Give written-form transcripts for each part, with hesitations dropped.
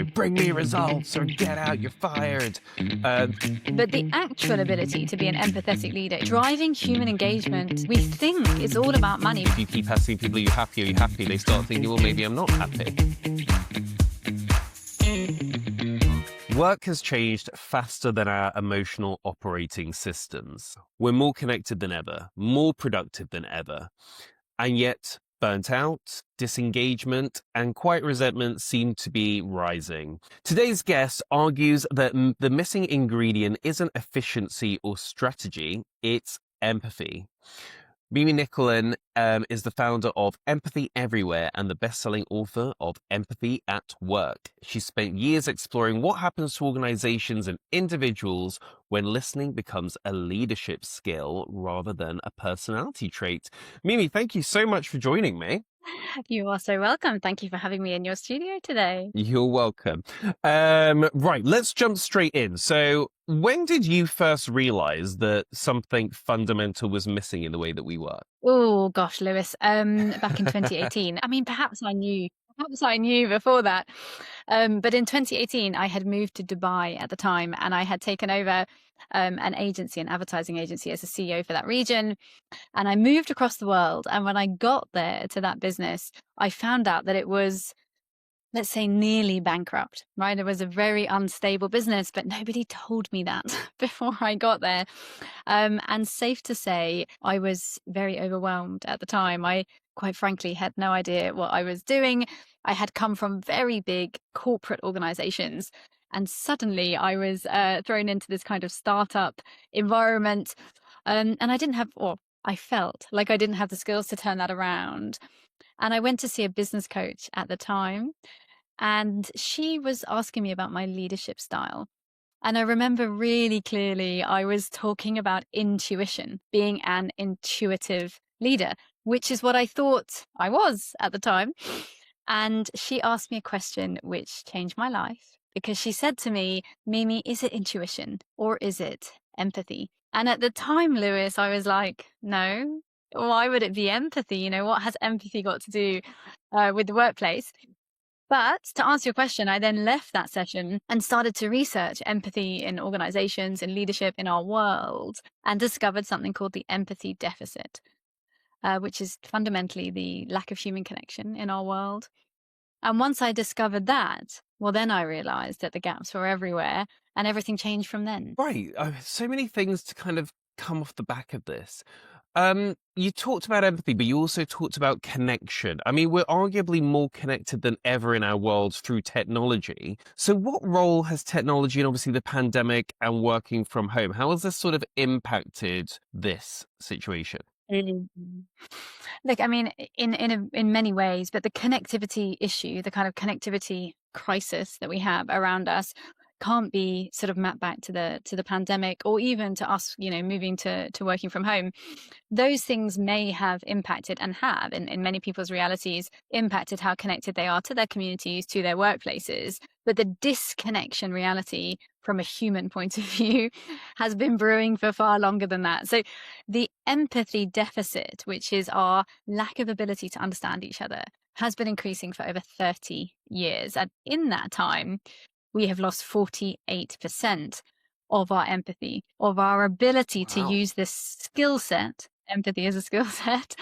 bring me results or get out, you're fired. But the actual ability to be an empathetic leader, driving human engagement, we think is all about money. If you keep asking people, are you happy? Are you happy? They start thinking, well, maybe I'm not happy. Work has changed faster than our emotional operating systems. We're more connected than ever, more productive than ever. And yet, burnt out, disengagement, and quiet resentment seem to be rising. Today's guest argues that the missing ingredient isn't efficiency or strategy, it's empathy. Mimi Nicklin is the founder of Empathy Everywhere and the best-selling author of Empathy at Work. She spent years exploring what happens to organizations and individuals when listening becomes a leadership skill rather than a personality trait. Mimi, thank you so much for joining me. You are so welcome. Thank you for having me in your studio today. You're welcome. Right, let's jump straight in. So when did you first realize that something fundamental was missing in the way that we work? Oh gosh, Lewis. Back in 2018. I mean, perhaps I knew before that. But in 2018, I had moved to Dubai at the time, and I had taken over an advertising agency as a CEO for that region. And I moved across the world. And when I got there to that business, I found out that it was, let's say, nearly bankrupt, right? It was a very unstable business, but nobody told me that before I got there. And safe to say, I was very overwhelmed at the time. I, quite frankly, had no idea what I was doing. I had come from very big corporate organizations, and suddenly I was thrown into this kind of startup environment. And I didn't have, or I felt like I didn't have the skills to turn that around. And I went to see a business coach at the time, and she was asking me about my leadership style. And I remember really clearly I was talking about intuition, being an intuitive leader, which is what I thought I was at the time. And she asked me a question which changed my life, because she said to me, Mimi, is it intuition or is it empathy? And at the time, Lewis, I was like, no, why would it be empathy? You know, what has empathy got to do with the workplace? But to answer your question, I then left that session and started to research empathy in organizations and leadership in our world, and discovered something called the empathy deficit, which is fundamentally the lack of human connection in our world. And once I discovered that, well, then I realized that the gaps were everywhere, and everything changed from then. Right. So many things to kind of come off the back of this. You talked about empathy, but you also talked about connection. I mean, we're arguably more connected than ever in our world through technology. So what role has technology and obviously the pandemic and working from home, how has this sort of impacted this situation? Look, I mean, in many ways, but the connectivity issue, the kind of connectivity crisis that we have around us, can't be sort of mapped back to the pandemic, or even to us, you know, moving to working from home. Those things may have impacted, and have in many people's realities, impacted how connected they are to their communities, to their workplaces. But the disconnection reality from a human point of view has been brewing for far longer than that. So the empathy deficit, which is our lack of ability to understand each other, has been increasing for over 30 years. And in that time, we have lost 48% of our empathy, of our ability to use this skill set. Empathy is a skill set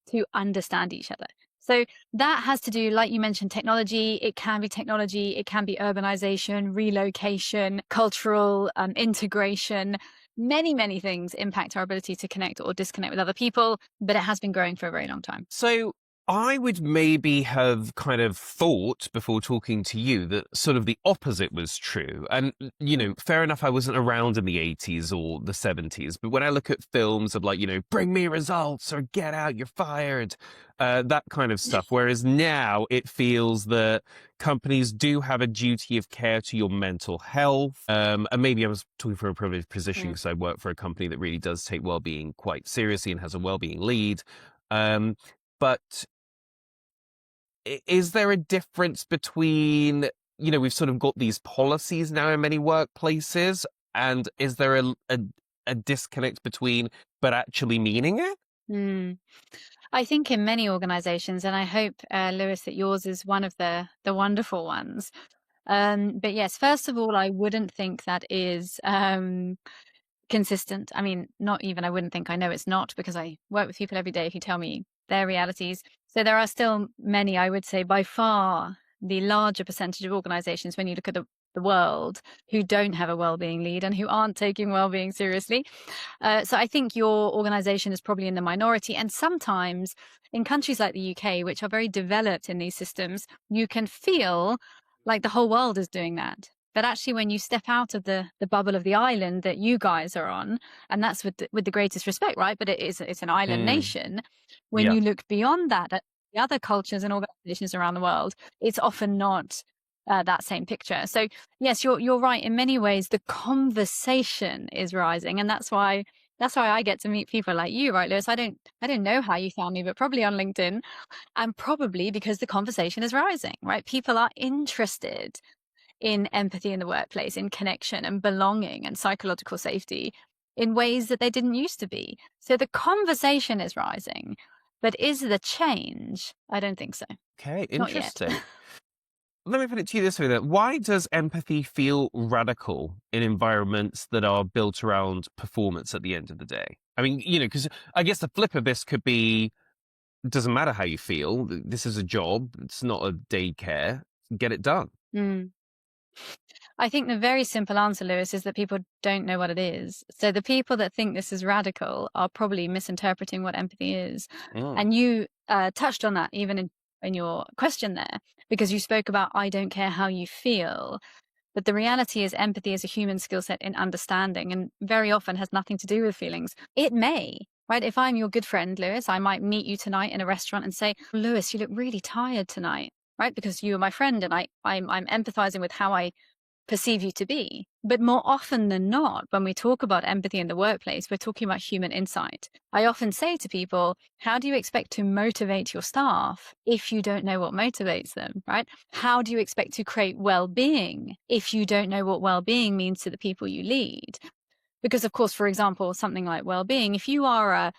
to understand each other. So that has to do, like you mentioned, technology. It can be technology. It can be urbanization, relocation, cultural integration. Many, many things impact our ability to connect or disconnect with other people, but it has been growing for a very long time. So I would maybe have kind of thought before talking to you that sort of the opposite was true. And, you know, fair enough, I wasn't around in the 80s or the 70s. But when I look at films of like, you know, bring me results or get out, you're fired, that kind of stuff. Whereas now it feels that companies do have a duty of care to your mental health. And maybe I was talking from a privileged position because I work for a company that really does take well-being quite seriously and has a well-being lead. But is there a difference between, you know, we've sort of got these policies now in many workplaces, and is there a disconnect between but actually meaning it? I think in many organizations, and I hope, Lewis, that yours is one of the wonderful ones, But yes, first of all, I wouldn't think that is consistent. I mean, not even I wouldn't think, I know it's not, because I work with people every day who tell me their realities. So there are still many, I would say, by far the larger percentage of organizations, when you look at the world, who don't have a well-being lead and who aren't taking well-being seriously. So I think your organization is probably in the minority. And sometimes in countries like the UK, which are very developed in these systems, you can feel like the whole world is doing that. But actually, when you step out of the bubble of the island that you guys are on, and that's with the greatest respect, right? But it's an island Mm, nation. When yeah. you look beyond that at the other cultures and organizations around the world, it's often not that same picture. So yes, you're right. In many ways, the conversation is rising, and that's why I get to meet people like you, right, Lewis? I don't know how you found me, but probably on LinkedIn, and probably because the conversation is rising, right? People are interested in empathy in the workplace, in connection and belonging and psychological safety in ways that they didn't used to be. So the conversation is rising, but is the change? I don't think so. Okay, Not yet. interesting. Let me put it to you this way then. Why does empathy feel radical in environments that are built around performance at the end of the day? I mean, because I guess the flip of this could be, it doesn't matter how you feel. This is a job. It's not a daycare. Get it done. Mm. I think the very simple answer, Lewis, is that people don't know what it is. So the people that think this is radical are probably misinterpreting what empathy is. Mm. And you touched on that even in your question there, because you spoke about, I don't care how you feel. But the reality is empathy is a human skill set in understanding, and very often has nothing to do with feelings. It may, right? If I'm your good friend, Lewis, I might meet you tonight in a restaurant and say, Lewis, you look really tired tonight, right? Because you are my friend and I'm empathizing with how I perceive you to be. But more often than not, when we talk about empathy in the workplace, we're talking about human insight. I often say to people, how do you expect to motivate your staff if you don't know what motivates them, right? How do you expect to create well-being if you don't know what well-being means to the people you lead? Because of course, for example, something like well-being, if you are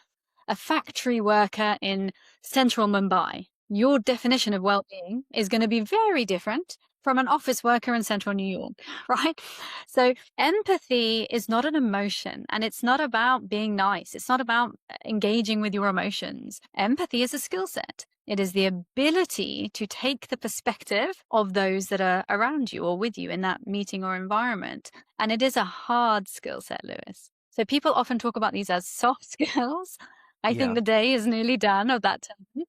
a factory worker in central Mumbai, your definition of well-being is going to be very different from an office worker in central New York, right? So empathy is not an emotion, and it's not about being nice. It's not about engaging with your emotions. Empathy is a skill set. It is the ability to take the perspective of those that are around you or with you in that meeting or environment. And it is a hard skill set, Lewis. So people often talk about these as soft skills. I think Yeah. the day is nearly done of that term.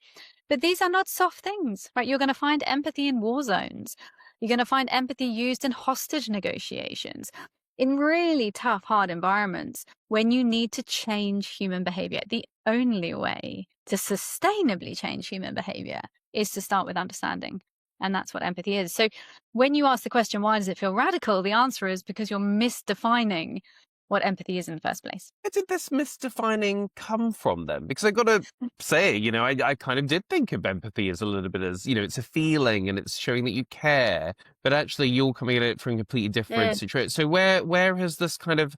But these are not soft things, right? You're going to find empathy in war zones. You're going to find empathy used in hostage negotiations, in really tough, hard environments when you need to change human behavior. The only way to sustainably change human behavior is to start with understanding. And that's what empathy is. So when you ask the question, why does it feel radical? The answer is because you're misdefining what empathy is in the first place. Where did this misdefining come from then? Because I got to say, I kind of did think of empathy as a little bit as, it's a feeling and it's showing that you care, but actually you're coming at it from a completely different situation. So where has this kind of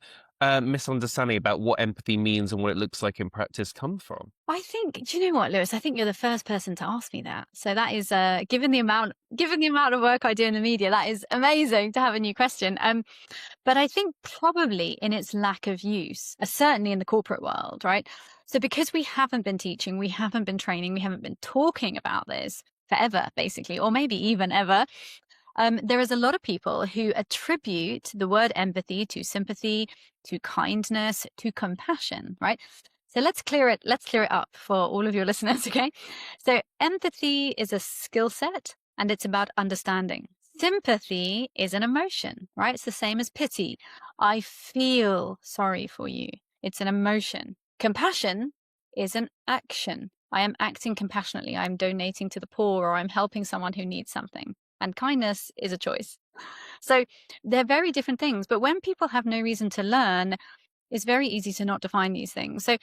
misunderstanding about what empathy means and what it looks like in practice come from? I think, do you know what, Lewis? I think you're the first person to ask me that. So that is, given the amount of work I do in the media, that is amazing to have a new question. But I think probably in its lack of use, certainly in the corporate world, right? So because we haven't been teaching, we haven't been training, we haven't been talking about this forever, basically, or maybe even ever. There is a lot of people who attribute the word empathy to sympathy, to kindness, to compassion, right? So let's clear it up for all of your listeners, okay? So empathy is a skill set and it's about understanding. Sympathy is an emotion, right? It's the same as pity. I feel sorry for you. It's an emotion. Compassion is an action. I am acting compassionately. I'm donating to the poor, or I'm helping someone who needs something. And kindness is a choice. So they're very different things. But when people have no reason to learn, it's very easy to not define these things. So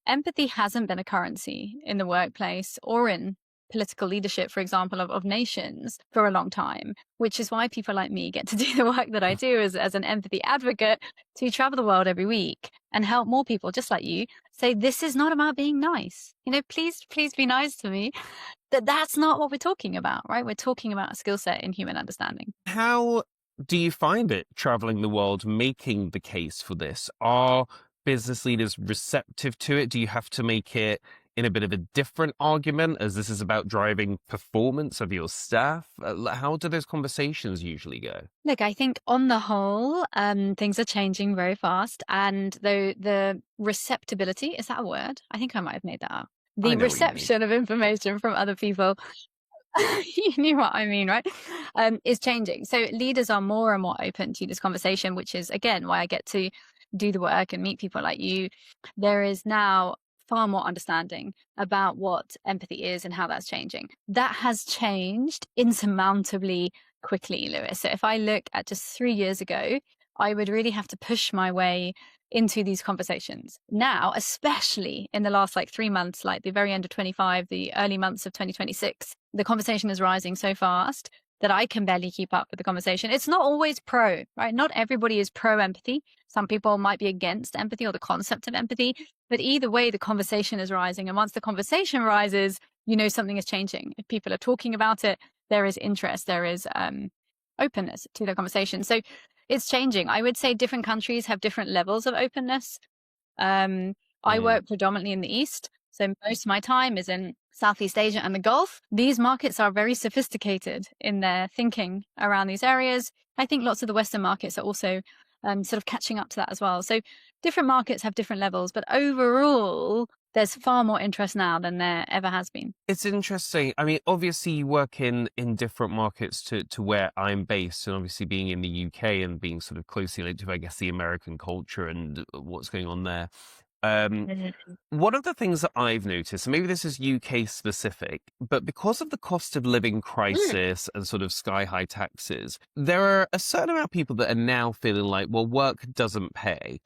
empathy hasn't been a currency in the workplace or in political leadership, for example, of nations for a long time, which is why people like me get to do the work that I do as an empathy advocate, to travel the world every week and help more people just like you say, this is not about being nice. Please be nice to me. That's not what we're talking about, right? We're talking about a skill set in human understanding. How do you find it traveling the world making the case for this? Are business leaders receptive to it? Do you have to make it in a bit of a different argument as this is about driving performance of your staff? How do those conversations usually go? Look, I think on the whole, things are changing very fast, and the receptibility, is that a word? I think I might have made that up. The I know what you mean. reception of information from other people, you knew what I mean, right? Is changing. So leaders are more and more open to this conversation, which is again why I get to do the work and meet people like you. There is now far more understanding about what empathy is and how that's changing. That has changed insurmountably quickly, Lewis. So if I look at just 3 years ago, I would really have to push my way into these conversations. Now, especially in the last 3 months, like the very end of 25, the early months of 2026, the conversation is rising so fast that I can barely keep up with the conversation. It's not always pro, right? Not everybody is pro empathy. Some people might be against empathy or the concept of empathy, but either way, the conversation is rising. And once the conversation rises, you know something is changing. If people are talking about it, there is interest, there is openness to the conversation. So it's changing. I would say different countries have different levels of openness. I work predominantly in the East, so most of my time is in Southeast Asia and the Gulf. These markets are very sophisticated in their thinking around these areas. I think lots of the Western markets are also sort of catching up to that as well. So different markets have different levels, but overall, there's far more interest now than there ever has been. It's interesting. I mean, obviously you work in different markets to where I'm based, and obviously being in the UK and being sort of closely linked to, I guess, the American culture and what's going on there. One of the things that I've noticed, and maybe this is UK specific, but because of the cost of living crisis and sort of sky high taxes, there are a certain amount of people that are now feeling like, well, work doesn't pay,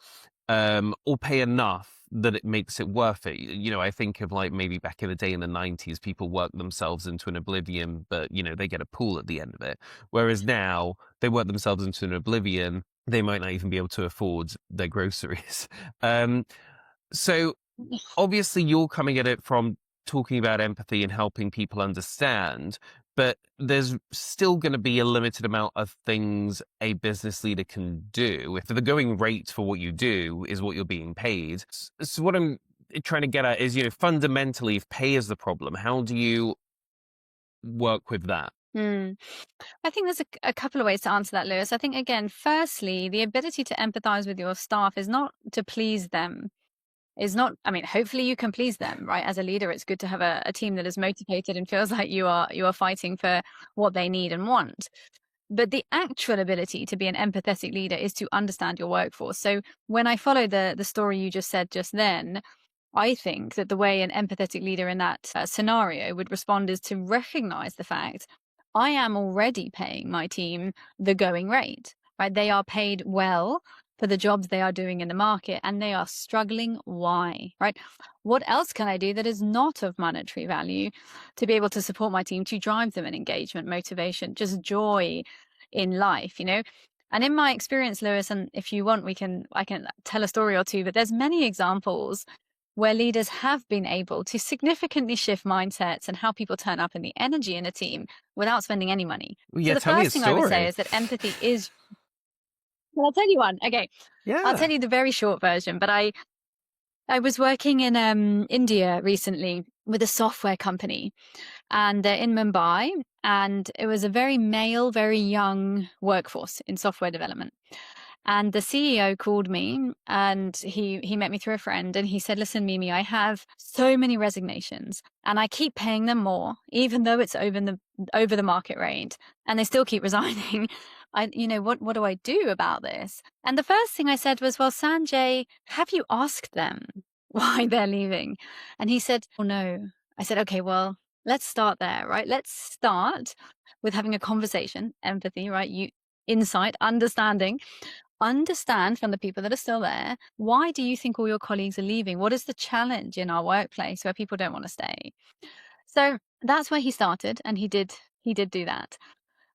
or pay enough that it makes it worth it. You know, I think of like maybe back in the day in the 90s, people work themselves into an oblivion, but you know, they get a pool at the end of it. Whereas now they work themselves into an oblivion. They might not even be able to afford their groceries. So obviously you're coming at it from talking about empathy and helping people understand, but there's still going to be a limited amount of things a business leader can do if the going rate for what you do is what you're being paid. So what I'm trying to get at is, you know, fundamentally, if pay is the problem, how do you work with that? I think there's a couple of ways to answer that, Lewis. I think, again, firstly, the ability to empathize with your staff is not to please them. Is not, I mean, hopefully you can please them, right? As a leader, it's good to have a team that is motivated and feels like you are fighting for what they need and want. But the actual ability to be an empathetic leader is to understand your workforce. So when I follow the story you just said just then, I think that the way an empathetic leader in that scenario would respond is to recognize the fact I am already paying my team the going rate, right? They are paid well for the jobs they are doing in the market, and they are struggling. Why, right? What else can I do that is not of monetary value to be able to support my team, to drive them in engagement, motivation, just joy in life, you know? And in my experience, Lewis, and if you want, I can tell a story or two, but there's many examples where leaders have been able to significantly shift mindsets and how people turn up and the energy in a team without spending any money. Well, So yeah, the tell me a first thing I would say story. is that empathy is, well, I'll tell you one. Okay. I'll tell Yeah. you the very short version, but I was working in India recently with a software company, and in Mumbai, and it was a very male, very young workforce in software development. And the CEO called me, and he met me through a friend, and he said, "Listen, Mimi, I have so many resignations, and I keep paying them more, even though it's over the market rate, and they still keep resigning. What do I do about this?" And the first thing I said was, "Well, Sanjay, have you asked them why they're leaving?" And he said, "Oh no." I said, "Okay, well, let's start there, right? Let's start with having a conversation, empathy, right? Insight, understanding." Understand from the people that are still there, why do you think all your colleagues are leaving? What is the challenge in our workplace where people don't want to stay? So that's where he started, and he did do that.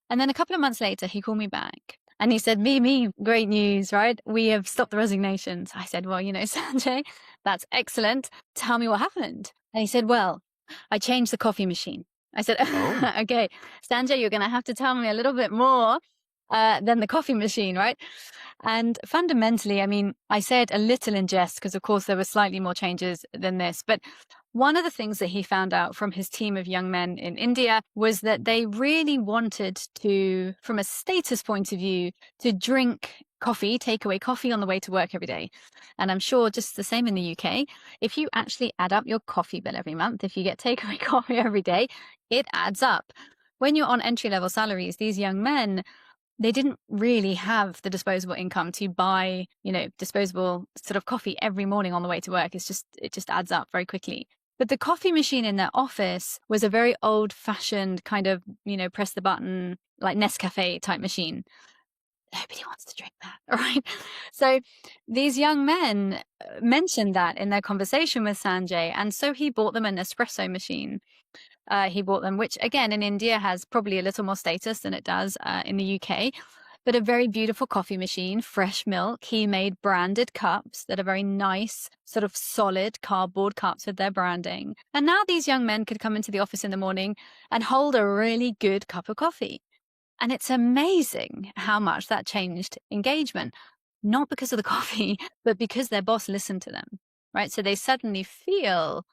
And then a couple of months later, he called me back and he said, "Mimi, great news, right? We have stopped the resignations." I said, "Well, Sanjay, that's excellent. Tell me what happened." And he said, "Well, I changed the coffee machine." I said, Oh. okay, Sanjay, you're going to have to tell me a little bit more than the coffee machine, right? And fundamentally, I mean, I said a little in jest because, of course, there were slightly more changes than this. But one of the things that he found out from his team of young men in India was that they really wanted to, from a status point of view, to drink coffee, takeaway coffee on the way to work every day. And I'm sure just the same in the UK, if you actually add up your coffee bill every month, if you get takeaway coffee every day, it adds up. When you're on entry-level salaries, these young men, they didn't really have the disposable income to buy, disposable sort of coffee every morning on the way to work. It just adds up very quickly. But the coffee machine in their office was a very old-fashioned kind of, press the button, like Nescafe type machine. Nobody wants to drink that, right? So these young men mentioned that in their conversation with Sanjay, and so he bought them an espresso machine. He bought them, which again in India has probably a little more status than it does in the UK, but a very beautiful coffee machine, fresh milk. He made branded cups that are very nice, sort of solid cardboard cups with their branding. And now these young men could come into the office in the morning and hold a really good cup of coffee. And it's amazing how much that changed engagement, not because of the coffee, but because their boss listened to them, right? So they suddenly feel,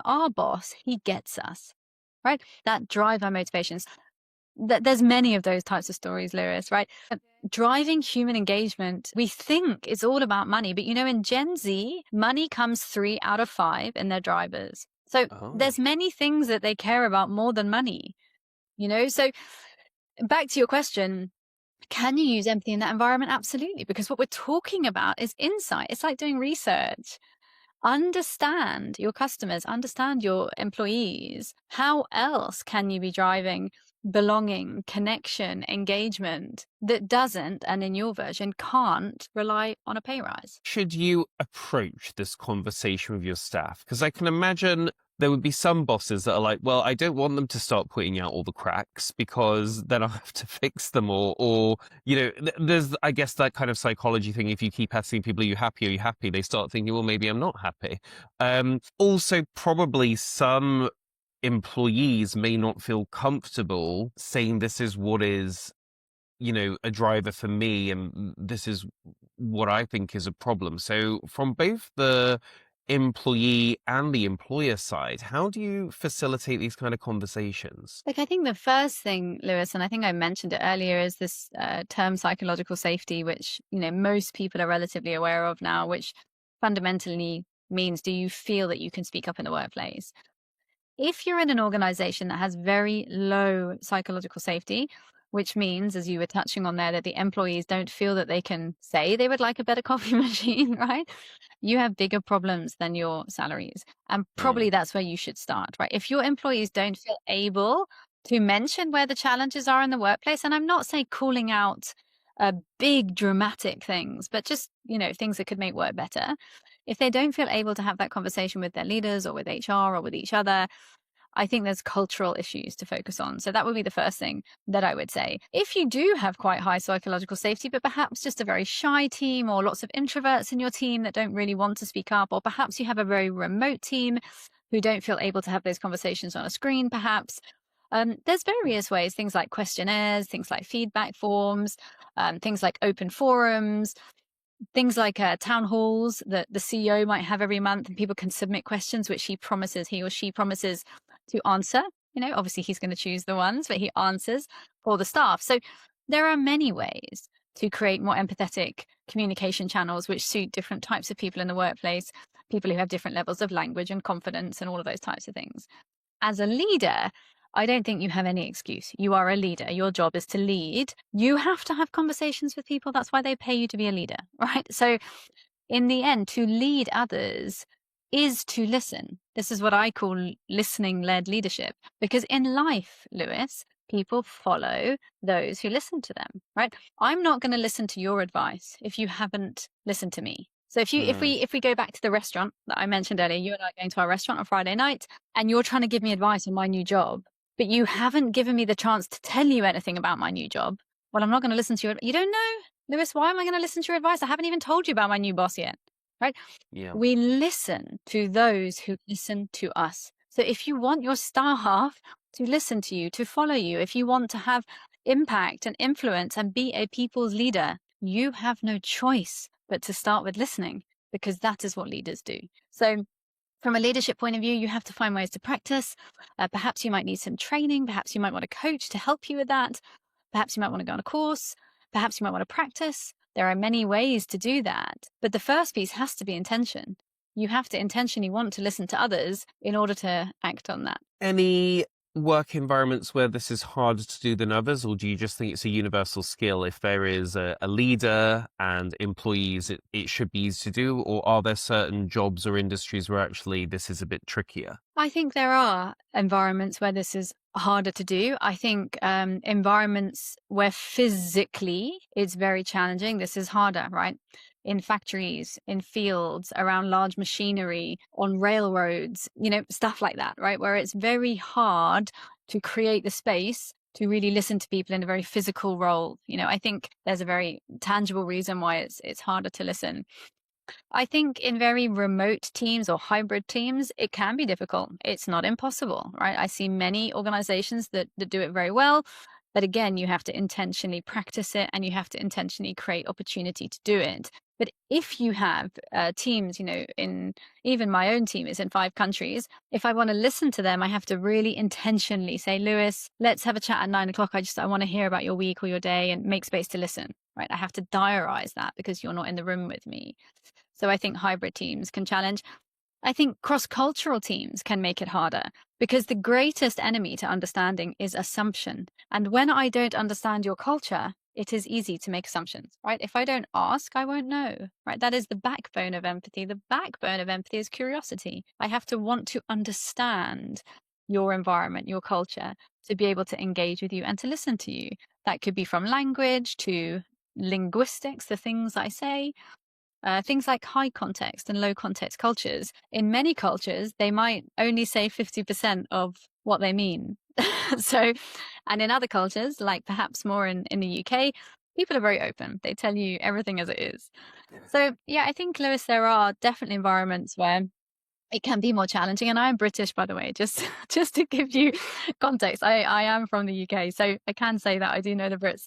our boss, he gets us, right? That drive our motivations. There's many of those types of stories, Lewis, right? Driving human engagement, we think it's all about money, but in Gen Z, money comes 3 out of 5 in their drivers. So there's many things that they care about more than money, So back to your question, can you use empathy in that environment? Absolutely, because what we're talking about is insight. It's like doing research. Understand your customers, understand your employees. How else can you be driving belonging, connection, engagement that doesn't, and in your version, can't rely on a pay rise? Should you approach this conversation with your staff? Because I can imagine there would be some bosses that are like, well, I don't want them to start pointing out all the cracks because then I'll have to fix them or there's, I guess, that kind of psychology thing. If you keep asking people, are you happy? Are you happy? They start thinking, well, maybe I'm not happy. Also, probably some employees may not feel comfortable saying this is what is a driver for me, and this is what I think is a problem. So from both the employee and the employer side, how do you facilitate these kind of conversations? Like, I think the first thing, Lewis, and I think I mentioned it earlier, is this term psychological safety, which, most people are relatively aware of now, which fundamentally means, do you feel that you can speak up in the workplace? If you're in an organization that has very low psychological safety, which means, as you were touching on there, that the employees don't feel that they can say they would like a better coffee machine, right? You have bigger problems than your salaries. And probably that's where you should start, right? If your employees don't feel able to mention where the challenges are in the workplace, and I'm not saying calling out big dramatic things, but just, things that could make work better. If they don't feel able to have that conversation with their leaders or with HR or with each other, I think there's cultural issues to focus on. So that would be the first thing that I would say. If you do have quite high psychological safety, but perhaps just a very shy team or lots of introverts in your team that don't really want to speak up, or perhaps you have a very remote team who don't feel able to have those conversations on a screen, perhaps, there's various ways, things like questionnaires, things like feedback forms, things like open forums, things like town halls that the CEO might have every month, and people can submit questions which he or she promises to answer. Obviously he's going to choose the ones, but he answers for the staff. So there are many ways to create more empathetic communication channels which suit different types of people in the workplace, people who have different levels of language and confidence and all of those types of things. As a leader, I don't think you have any excuse. You are a leader. Your job is to lead. You have to have conversations with people. That's why they pay you to be a leader, right? So in the end, to lead others is to listen. This is what I call listening-led leadership. Because in life, Lewis, people follow those who listen to them, right? I'm not going to listen to your advice if you haven't listened to me. So if we go back to the restaurant that I mentioned earlier, you and I are going to our restaurant on Friday night, and you're trying to give me advice on my new job, but you haven't given me the chance to tell you anything about my new job. Well, I'm not going to listen to you. You don't know, Lewis, why am I going to listen to your advice? I haven't even told you about my new boss yet, right? Yeah. We listen to those who listen to us. So if you want your staff to listen to you, to follow you. If you want to have impact and influence and be a people's leader, you have no choice but to start with listening, because that is what leaders do. So from a leadership point of view, you have to find ways to practice. Perhaps you might need some training. Perhaps you might want a coach to help you with that. Perhaps you might want to go on a course. Perhaps you might want to practice. There are many ways to do that. But the first piece has to be intention. You have to intentionally want to listen to others in order to act on that. Any work environments where this is harder to do than others, or do you just think it's a universal skill? If there is a leader and employees, it should be easy to do, or are there certain jobs or industries where actually this is a bit trickier? I think there are environments where this is harder to do. I think environments where physically it's very challenging, this is harder, right? In factories, in fields, around large machinery, on railroads, stuff like that, right? Where it's very hard to create the space to really listen to people in a very physical role. I think there's a very tangible reason why it's harder to listen. I think in very remote teams or hybrid teams, it can be difficult. It's not impossible, right? I see many organizations that do it very well. But again, you have to intentionally practice it and you have to intentionally create opportunity to do it. But if you have teams, in even my own team is in 5 countries, if I want to listen to them, I have to really intentionally say, Lewis, let's have a chat at 9 o'clock. I want to hear about your week or your day and make space to listen, right? I have to diarize that because you're not in the room with me. So I think hybrid teams can challenge. I think cross-cultural teams can make it harder because the greatest enemy to understanding is assumption. And when I don't understand your culture, it is easy to make assumptions, right? If I don't ask, I won't know, right? That is the backbone of empathy. The backbone of empathy is curiosity. I have to want to understand your environment, your culture, to be able to engage with you and to listen to you. That could be from language to linguistics, the things I say. Things like high context and low context cultures. In many cultures, they might only say 50% of what they mean. And in other cultures, like perhaps more in the UK, people are very open. They tell you everything as it is. So yeah, I think, Lewis, there are definitely environments where it can be more challenging. And I'm British, by the way, just to give you context. I am from the UK, so I can say that I do know the Brits.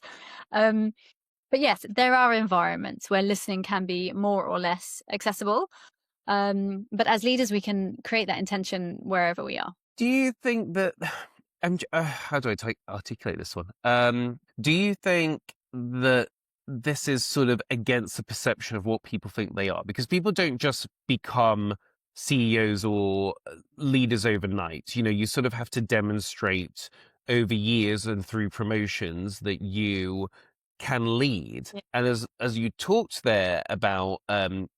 But yes, there are environments where listening can be more or less accessible. But as leaders, we can create that intention wherever we are. Do you think that, how do I articulate this one? Do you think that this is sort of against the perception of what people think they are? Because people don't just become CEOs or leaders overnight. You sort of have to demonstrate over years and through promotions that you can lead. Yeah. And as you talked there about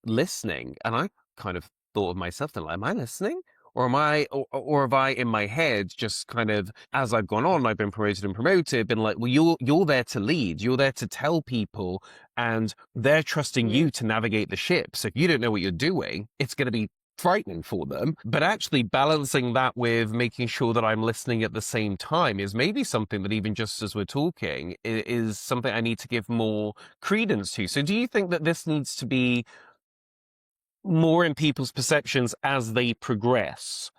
listening, and I kind of thought of myself, then, like, am I listening? Or am I, or have I in my head just kind of, as I've gone on, I've been promoted, been like, well, you're there to lead, you're there to tell people, and they're trusting you to navigate the ship. So if you don't know what you're doing, it's going to be frightening for them. But actually balancing that with making sure that I'm listening at the same time is maybe something that, even just as we're talking, is something I need to give more credence to. So do you think that this needs to be more in people's perceptions as they progress?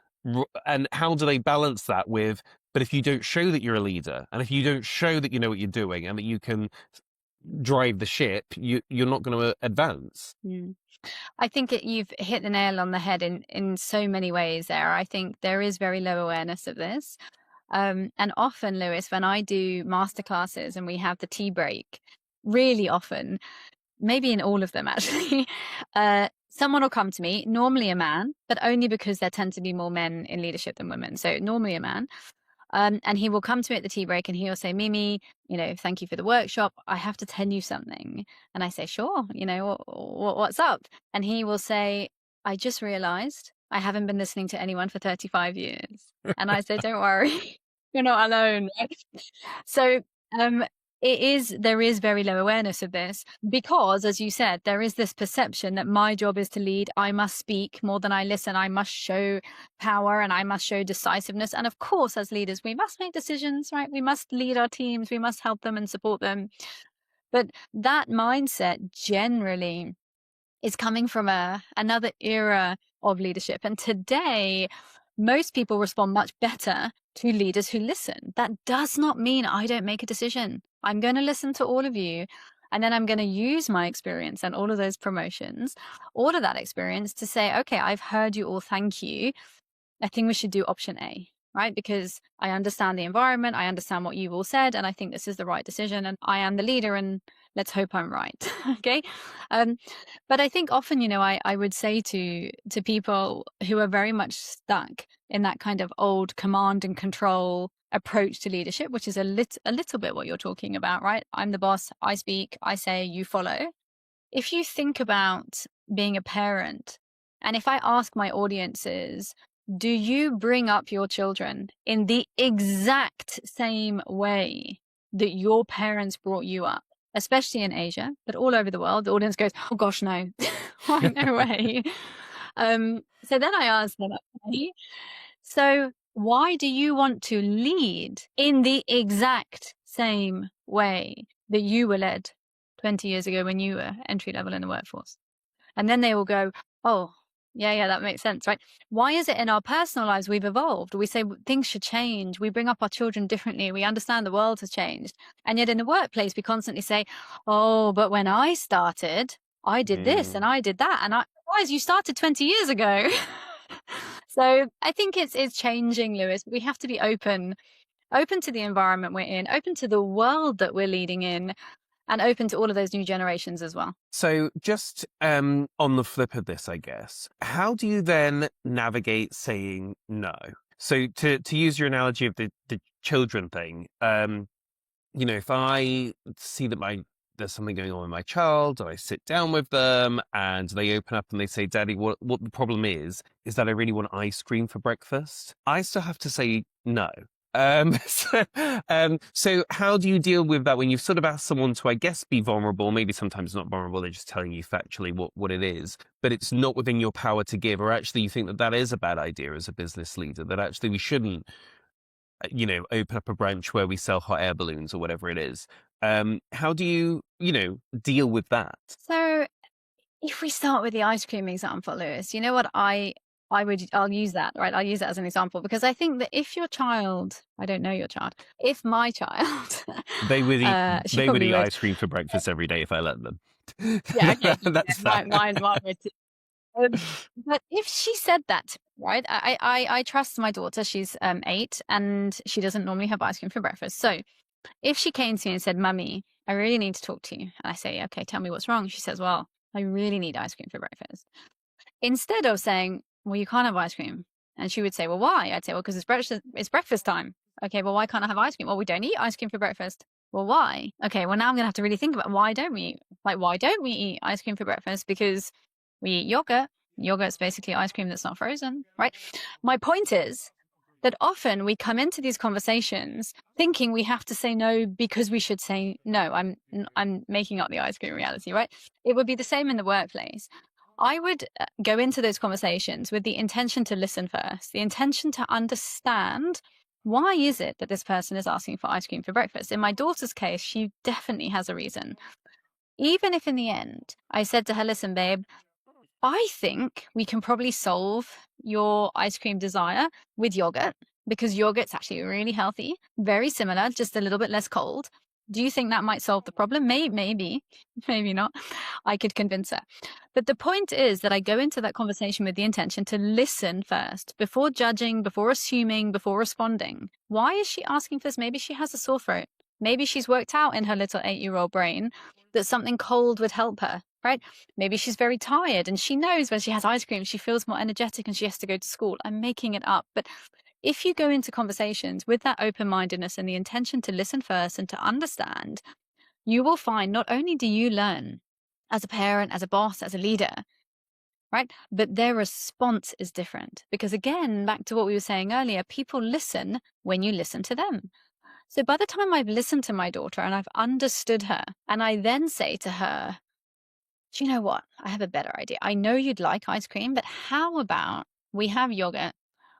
And how do they balance that with, but if you don't show that you're a leader, and if you don't show that you know what you're doing and that you can drive the ship, you're not going to advance? I think you've hit the nail on the head in so many ways there. I think there is very low awareness of this. And often, Lewis, when I do masterclasses and we have the tea break, really often, maybe in all of them actually, someone will come to me, normally a man, but only because there tend to be more men in leadership than women. So normally a man. And he will come to me at the tea break and he will say, Mimi, thank you for the workshop. I have to tell you something. And I say, sure, what's up? And he will say, I just realized I haven't been listening to anyone for 35 years. And I say, don't worry, you're not alone. Right? So there is very low awareness of this because, as you said, there is this perception that my job is to lead. I must speak more than I listen. I must show power and I must show decisiveness. And of course, as leaders, we must make decisions, right? We must lead our teams. We must help them and support them. But that mindset generally is coming from another era of leadership. And today, Most people respond much better to leaders who listen. That does not mean I don't make a decision. I'm going to listen to all of you, and then I'm going to use my experience and all of those promotions, all of that experience to say, okay, I've heard you all, thank you. I think we should do option A, right? Because I understand the environment, I understand what you've all said, and I think this is the right decision, and I am the leader, and let's hope I'm right. Okay. But I think often, I would say to people who are very much stuck in that kind of old command and control approach to leadership, which is a little bit what you're talking about, right? I'm the boss, I speak, I say, you follow. If you think about being a parent, and if I ask my audiences, do you bring up your children in the exact same way that your parents brought you up, especially in Asia, but all over the world? The audience goes, oh gosh, no, why, no way. So then I ask them, okay, so why do you want to lead in the exact same way that you were led 20 years ago when you were entry level in the workforce? And then they will go, oh, yeah, that makes sense, right? Why is it in our personal lives we've evolved? We say things should change. We bring up our children differently. We understand the world has changed. And yet in the workplace, we constantly say, oh, but when I started, I did this and I did that. And guys, you started 20 years ago. So I think it's changing, Lewis. We have to be open to the environment we're in, open to the world that we're leading in, and open to all of those new generations as well. So just on the flip of this, I guess, how do you then navigate saying no? So to use your analogy of the children thing, if I see that there's something going on with my child, I sit down with them and they open up and they say, Daddy, what the problem is that I really want ice cream for breakfast. I still have to say no. So how do you deal with that when you've sort of asked someone to, I guess, be vulnerable? Maybe sometimes not vulnerable, they're just telling you factually what it is, but it's not within your power to give, or actually you think that is a bad idea as a business leader, that actually we shouldn't, open up a branch where we sell hot air balloons or whatever it is. How do you, deal with that? So if we start with the ice cream example, Lewis, you know what I'll use that, right? I'll use that as an example, because I think that if your child, I don't know your child, if my child, they would eat, she probably eat would. ice cream for breakfast every day if I let them. Yeah, okay. That's mine would too. But if she said that, right? I trust my daughter. She's 8 and she doesn't normally have ice cream for breakfast. So if she came to me and said, Mummy, I really need to talk to you, and I say, okay, tell me what's wrong. She says, well, I really need ice cream for breakfast. Instead of saying, well, you can't have ice cream. And she would say, well, why? I'd say, well, because it's breakfast time. Okay, well, why can't I have ice cream? Well, we don't eat ice cream for breakfast. Well, why? Okay, well, now I'm going to have to really think about why don't we eat ice cream for breakfast? Because we eat yogurt. Yogurt's basically ice cream that's not frozen, right? My point is that often we come into these conversations thinking we have to say no because we should say no. I'm making up the ice cream reality, right? It would be the same in the workplace. I would go into those conversations with the intention to listen first, the intention to understand why is it that this person is asking for ice cream for breakfast. In my daughter's case, she definitely has a reason. Even if in the end I said to her, listen, babe, I think we can probably solve your ice cream desire with yogurt, because yogurt's actually really healthy, very similar, just a little bit less cold. Do you think that might solve the problem? Maybe, maybe not. I could convince her. But the point is that I go into that conversation with the intention to listen first, before judging, before assuming, before responding. Why is she asking for this? Maybe she has a sore throat. Maybe she's worked out in her little 8-year-old brain that something cold would help her, right? Maybe she's very tired and she knows when she has ice cream, she feels more energetic and she has to go to school. I'm making it up. But if you go into conversations with that open-mindedness and the intention to listen first and to understand, you will find not only do you learn as a parent, as a boss, as a leader, right? But their response is different. Because again, back to what we were saying earlier, people listen when you listen to them. So by the time I've listened to my daughter and I've understood her, and I then say to her, do you know what? I have a better idea. I know you'd like ice cream, but how about we have yogurt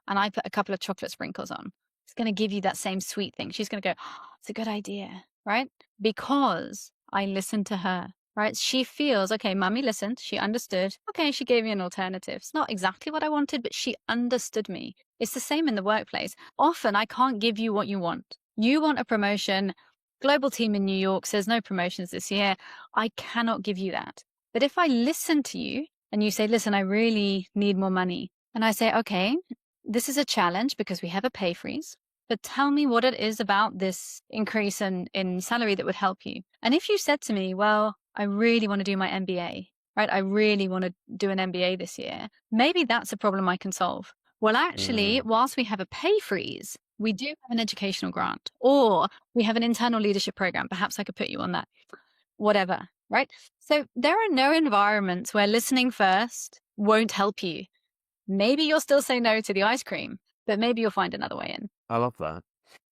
and I put a couple of chocolate sprinkles on? It's going to give you that same sweet thing. She's going to go, oh, it's a good idea, right? Because I listened to her, right? She feels, okay, Mummy listened. She understood. Okay, she gave me an alternative. It's not exactly what I wanted, but she understood me. It's the same in the workplace. Often I can't give you what you want. You want a promotion. Global team in New York says no promotions this year. I cannot give you that. But if I listen to you and you say, listen, I really need more money. And I say, okay, this is a challenge because we have a pay freeze, but tell me what it is about this increase in salary that would help you. And if you said to me, well, I really want to do my MBA, right? I really want to do an MBA this year. Maybe that's a problem I can solve. Well, actually, whilst we have a pay freeze, we do have an educational grant, or we have an internal leadership program. Perhaps I could put you on that, whatever, right? So there are no environments where listening first won't help you. Maybe you'll still say no to the ice cream, but maybe you'll find another way in. I love that.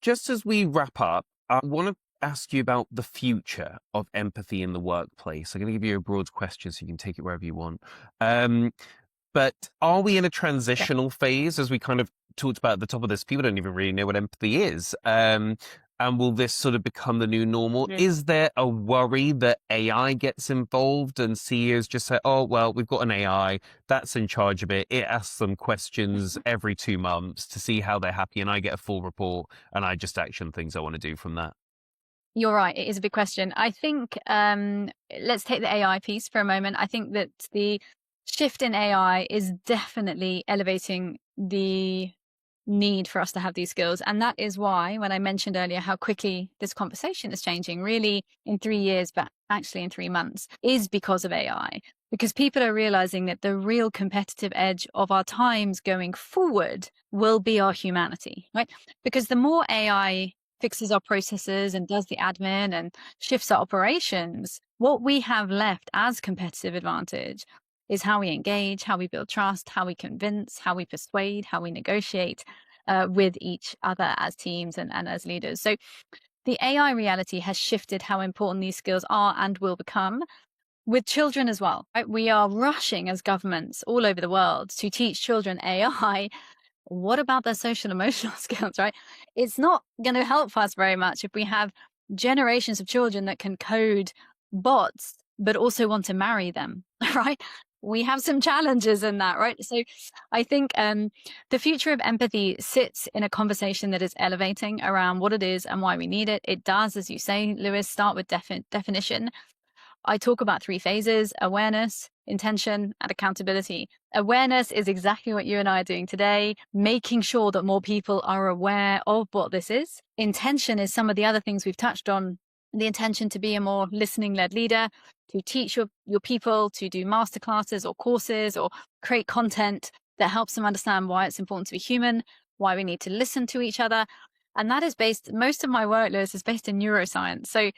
Just as we wrap up, I want to ask you about the future of empathy in the workplace. I'm going to give you a broad question so you can take it wherever you want. But are we in a transitional phase, as we kind of talked about at the top of this? People don't even really know what empathy is. And will this sort of become the new normal? Is there a worry that AI gets involved and CEOs just say, oh, well, we've got an AI that's in charge of it. It asks them questions every 2 months to see how they're happy, and I get a full report and I just action things I want to do from that? You're right. It is a big question. I think let's take the AI piece for a moment. I think that the shift in AI is definitely elevating the need for us to have these skills. And that is why, when I mentioned earlier how quickly this conversation is changing, really in 3 years, but actually in 3 months, is because of AI. Because people are realizing that the real competitive edge of our times going forward will be our humanity, right? Because the more AI fixes our processes and does the admin and shifts our operations, what we have left as competitive advantage is how we engage, how we build trust, how we convince, how we persuade, how we negotiate with each other as teams and as leaders. So the AI reality has shifted how important these skills are and will become with children as well. Right? We are rushing as governments all over the world to teach children AI. What about their social emotional skills, right? It's not going to help us very much if we have generations of children that can code bots, but also want to marry them, right? We have some challenges in that, right? So I think the future of empathy sits in a conversation that is elevating around what it is and why we need it. It does, as you say, Lewis, start with definition. I talk about 3 phases: awareness, intention, and accountability. Awareness is exactly what you and I are doing today, making sure that more people are aware of what this is. Intention is some of the other things we've touched on, the intention to be a more listening-led leader, to teach your people, to do masterclasses or courses or create content that helps them understand why it's important to be human, why we need to listen to each other. And that is based, most of my work, Lewis, is based in neuroscience. So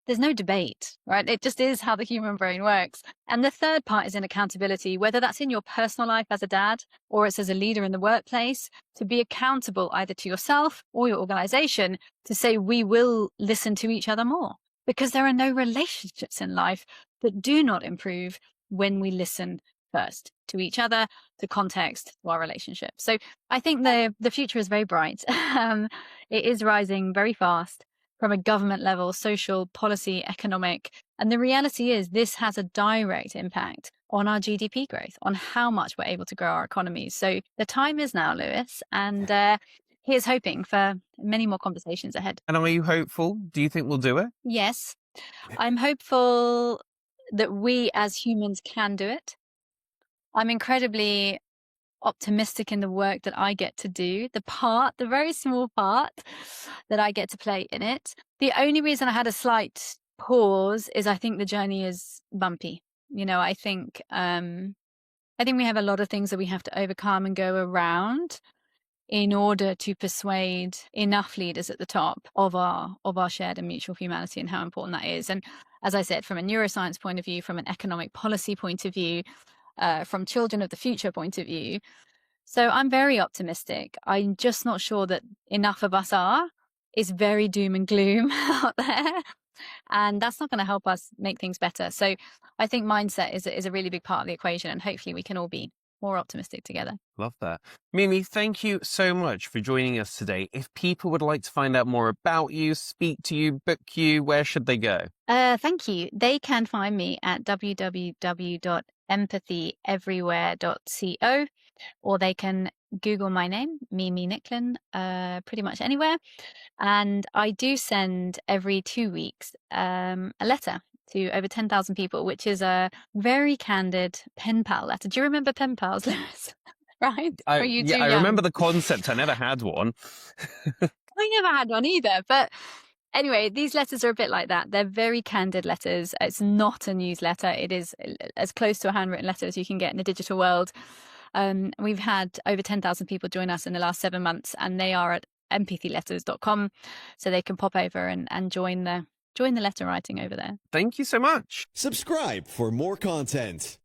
there's no debate, right? It just is how the human brain works. And the third part is in accountability, whether that's in your personal life as a dad or it's as a leader in the workplace, to be accountable either to yourself or your organization to say, we will listen to each other more, because there are no relationships in life that do not improve when we listen first to each other, to context, to our relationship. So I think the future is very bright. It is rising very fast from a government level, social, policy, economic. And the reality is this has a direct impact on our GDP growth, on how much we're able to grow our economies. So the time is now, Lewis, and here's hoping for many more conversations ahead. And are you hopeful? Do you think we'll do it? Yes, I'm hopeful that we as humans can do it. I'm incredibly optimistic in the work that I get to do, the very small part that I get to play in it. The only reason I had a slight pause is I think the journey is bumpy. I think we have a lot of things that we have to overcome and go around in order to persuade enough leaders at the top of our shared and mutual humanity and how important that is. And as I said, from a neuroscience point of view, from an economic policy point of view, from children of the future point of view. So I'm very optimistic. I'm just not sure that enough of us are. It's very doom and gloom out there. And that's not going to help us make things better. So I think mindset is a really big part of the equation. And hopefully we can all be more optimistic together. Love that. Mimi, thank you so much for joining us today. If people would like to find out more about you, speak to you, book you, where should they go? Thank you. They can find me at www.empathyeverywhere.co. or they can Google my name, Mimi Nicklin, pretty much anywhere. And I do send every 2 weeks a letter to over 10,000 people, which is a very candid pen pal letter. Do you remember pen pals, Lewis? Right? Or are you too I young? remember the concept. I never had one. I never had one either, but anyway, these letters are a bit like that. They're very candid letters. It's not a newsletter. It is as close to a handwritten letter as you can get in the digital world. We've had over 10,000 people join us in the last 7 months, and they are at empathyletters.com, so they can pop over and join the letter writing over there. Thank you so much. Subscribe for more content.